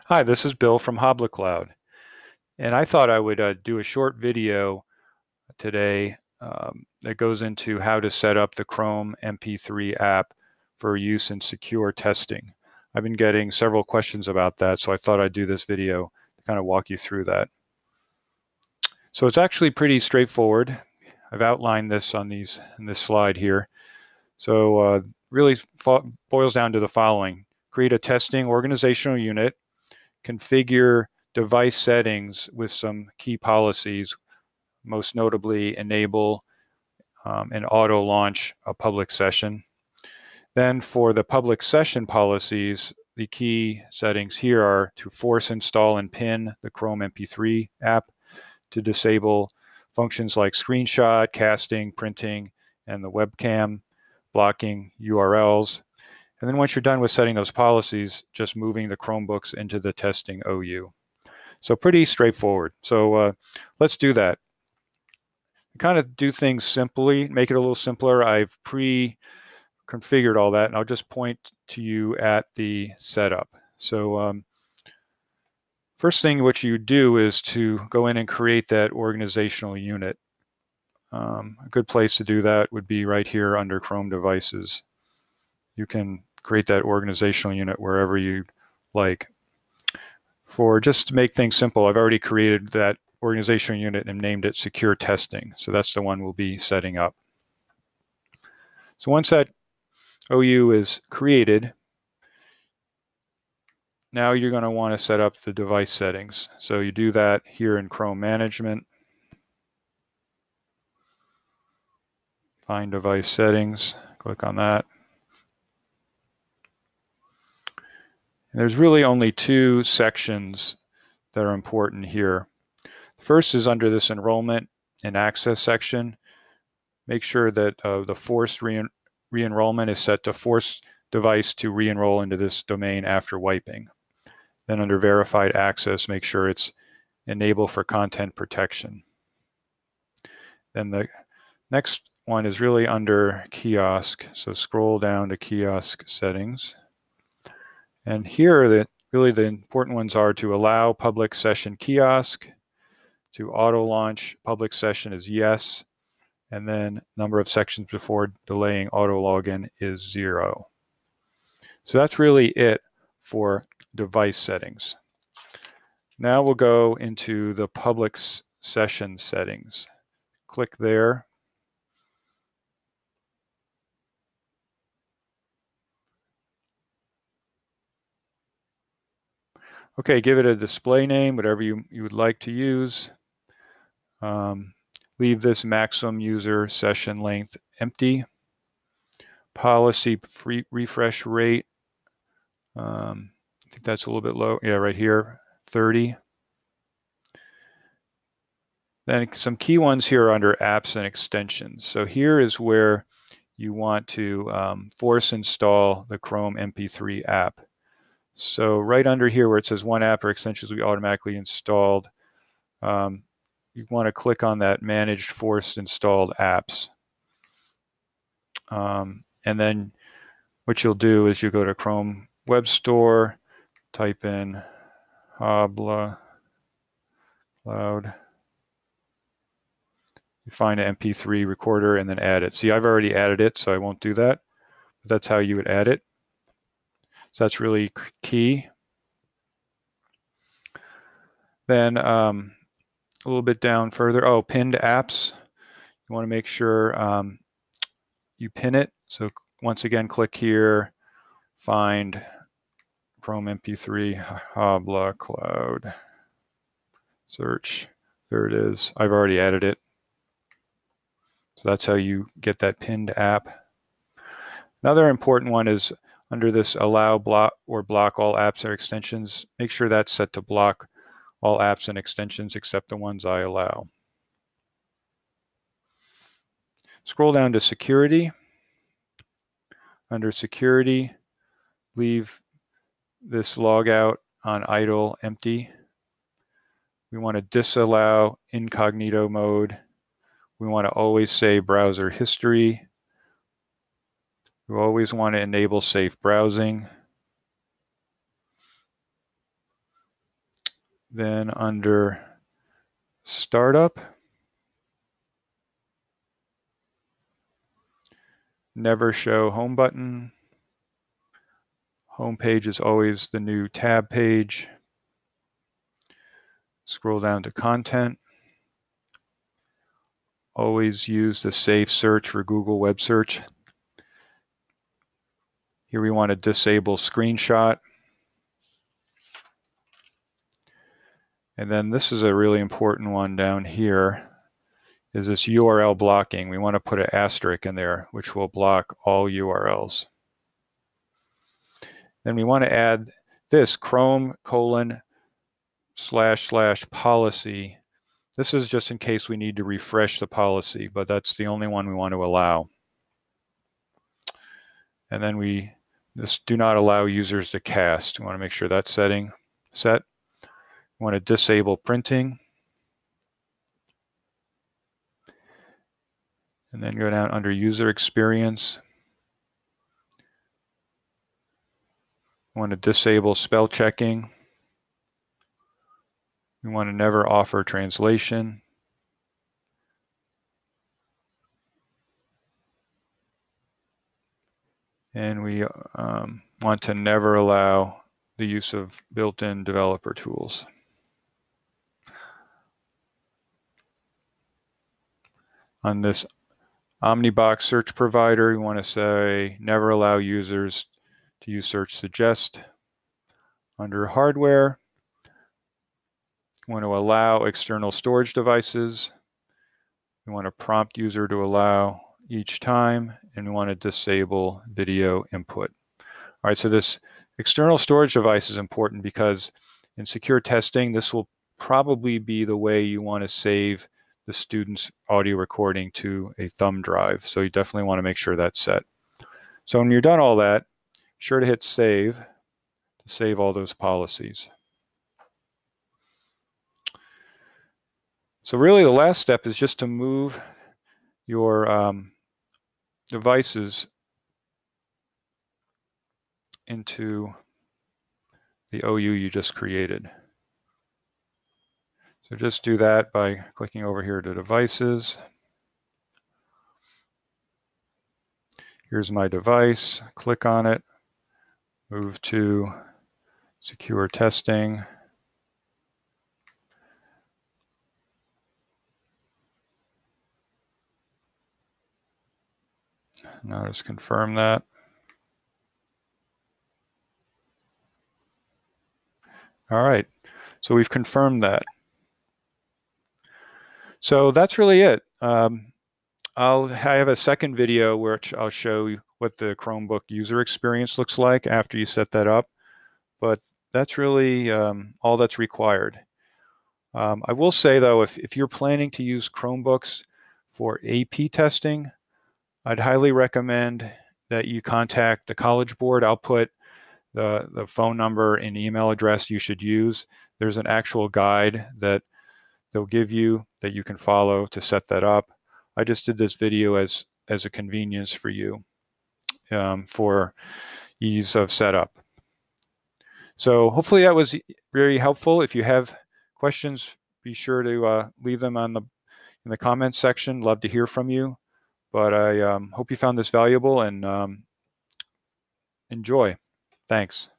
Hi, this is Bill from HoblaCloud, and I thought I would do a short video today that goes into how to set up the Chrome MP3 app for use in secure testing. I've been getting several questions about that, so I thought I'd do this video to kind of walk you through that. So it's actually pretty straightforward. I've outlined this on this slide here. So really boils down to the following: create a testing organizational unit, configure device settings with some key policies, most notably enable and auto launch a public session. Then for the public session policies, the key settings here are to force install and pin the ChromeMP3 app, to disable functions like screenshot, casting, printing, and the webcam, blocking URLs. And then once you're done with setting those policies, just moving the Chromebooks into the testing OU. So pretty straightforward. So let's do that. Kind of do things simply, make it a little simpler. I've pre-configured all that, and I'll just point to you at the setup. So first thing what you do is to go in and create that organizational unit. A good place to do that would be right here under Chrome devices. You can create that organizational unit wherever you like. For just to make things simple, I've already created that organizational unit and named it Secure Testing. So that's the one we'll be setting up. So once that OU is created, now you're going to want to set up the device settings. So you do that here in Chrome Management. Find Device Settings, click on that. And there's really only two sections that are important here. First is under this enrollment and access section. Make sure that the forced re-enrollment is set to force device to re-enroll into this domain after wiping. Then under verified access, make sure it's enable for content protection. Then the next one is really under Kiosk. So scroll down to Kiosk Settings. And here, really the important ones are to allow public session kiosk, to auto launch public session is yes, and then number of sections before delaying auto login is 0. So that's really it for device settings. Now we'll go into the public session settings. Click there. Okay, give it a display name, whatever you would like to use. Leave this maximum user session length empty. Policy refresh rate, I think that's a little bit low. Yeah, right here, 30. Then some key ones here are under apps and extensions. So here is where you want to force install the Chrome MP3 app. So right under here where it says one app or extensions will be automatically installed, you want to click on that managed forced installed apps. And then what you'll do is you go to Chrome Web Store, type in HoblaCloud. You find an MP3 recorder and then add it. See, I've already added it, so I won't do that. But that's how you would add it. So that's really key. Then a little bit down further, pinned apps. You want to make sure you pin it. So once again, click here, find Chrome MP3 HoblaCloud. Search. There it is. I've already added it. So that's how you get that pinned app. Another important one is under this allow, block, or block all apps or extensions. Make sure that's set to block all apps and extensions except the ones I allow. Scroll down to security. Under security, leave this logout on idle empty. We want to disallow incognito mode. We want to always say browser history. We always want to enable safe browsing. Then under Startup, never show home button. Home page is always the new tab page. Scroll down to content. Always use the safe search for Google Web Search. Here we want to disable screenshot. And then this is a really important one down here, is this URL blocking. We want to put an asterisk in there, which will block all URLs. Then we want to add this Chrome://policy. This is just in case we need to refresh the policy, but that's the only one we want to allow. And then this do not allow users to cast. We want to make sure that setting set. We want to disable printing. And then go down under user experience. We want to disable spell checking. We want to never offer translation. And we want to never allow the use of built-in developer tools. On this Omnibox search provider, we want to say never allow users to use search suggest. Under hardware, we want to allow external storage devices. We want to prompt user to allow each time, and we want to disable video input. All right, so this external storage device is important because in secure testing, this will probably be the way you want to save the student's audio recording to a thumb drive. So you definitely want to make sure that's set. So when you're done all that, be sure to hit save to save all those policies. So really the last step is just to move your devices into the OU you just created. So just do that by clicking over here to devices. Here's my device, click on it, move to secure testing. Now just confirm that. All right, so we've confirmed that. So that's really it. I have a second video which I'll show you what the Chromebook user experience looks like after you set that up, but that's really all that's required. I will say though, if you're planning to use Chromebooks for AP testing, I'd highly recommend that you contact the College Board. I'll put the phone number and email address you should use. There's an actual guide that they'll give you that you can follow to set that up. I just did this video as a convenience for you for ease of setup. So hopefully that was very helpful. If you have questions, be sure to leave them in the comments section. Love to hear from you. But I hope you found this valuable and enjoy. Thanks.